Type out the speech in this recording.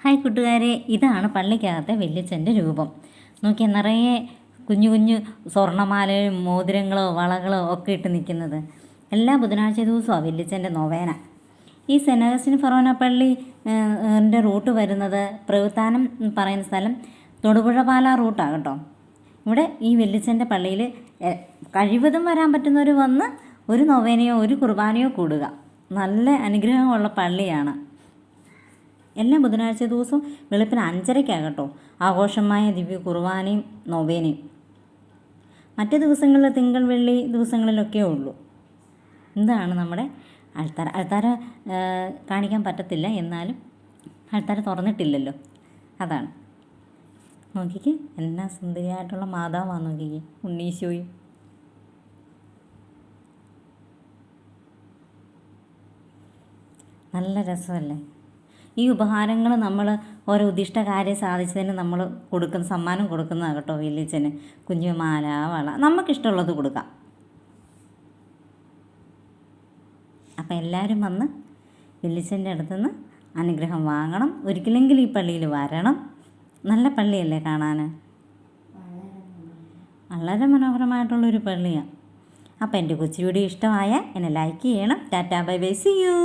Hi കൂട്ടുകാരെ, ഇതാണ് പള്ളിക്കകത്തെ വല്യച്ഛൻ്റെ രൂപം. നോക്കിയാൽ നിറയെ കുഞ്ഞു കുഞ്ഞു സ്വർണ്ണമാലയും മോതിരങ്ങളോ വളകളോ ഒക്കെ ഇട്ട് നിൽക്കുന്നത്. എല്ലാ ബുധനാഴ്ച ദിവസമാണ് വല്യച്ഛൻ്റെ നൊവേന. ഈ സെൻറ്റ് അഗസ്റ്റിൻ ഫൊറോന പള്ളി ൻ്റെ റൂട്ട് വരുന്നത് പ്രവിത്താനം പറയുന്ന സ്ഥലം തൊടുപുഴ പാലാ റൂട്ടാണ് കേട്ടോ. ഇവിടെ ഈ വല്യച്ഛൻ്റെ പള്ളിയിൽ കഴിവതും വരാൻ പറ്റുന്നവർ വന്ന് ഒരു നൊവേനയോ ഒരു കുർബാനയോ കൂടുക. നല്ല അനുഗ്രഹമുള്ള പള്ളിയാണ്. എല്ലാ ബുധനാഴ്ച ദിവസവും വെളുപ്പിന് 5:30 കേട്ടോ ആഘോഷമായ ദിവ്യ കുർബാനയും നൊവേനയും. മറ്റ് ദിവസങ്ങളിൽ തിങ്കൾ വെള്ളി ദിവസങ്ങളിലൊക്കെ ഉള്ളൂ. ഇതാണ് നമ്മുടെ അൾത്താര കാണിക്കാൻ പറ്റത്തില്ല, എന്നാലും അൾത്താര തുറന്നിട്ടില്ലല്ലോ, അതാണ്. നോക്കിക്ക് എന്നാ സുന്ദരിയായിട്ടുള്ള മാതാവാണ്. നോക്കിക്ക് ഉണ്ണീശോയും. നല്ല രസമല്ലേ? ഈ ഉപഹാരങ്ങൾ നമ്മൾ ഓരോ ഉദ്ദിഷ്ട കാര്യം സാധിച്ചതിന് നമ്മൾ സമ്മാനം കൊടുക്കുന്നതാണ് കേട്ടോ വല്യച്ഛന്. കുഞ്ഞുമാല, വള, നമുക്കിഷ്ടമുള്ളത് കൊടുക്കാം. അപ്പം എല്ലാവരും വന്ന് വല്യച്ഛൻ്റെ അടുത്തുനിന്ന് അനുഗ്രഹം വാങ്ങണം. ഒരിക്കലെങ്കിലും ഈ പള്ളിയിൽ വരണം. നല്ല പള്ളിയല്ലേ കാണാൻ? വളരെ മനോഹരമായിട്ടുള്ളൊരു പള്ളിയാണ്. അപ്പം എൻ്റെ കൊച്ചു വീഡിയോ ഇഷ്ടമായ എന്നെ ലൈക്ക് ചെയ്യണം. Tata bye bye, see U.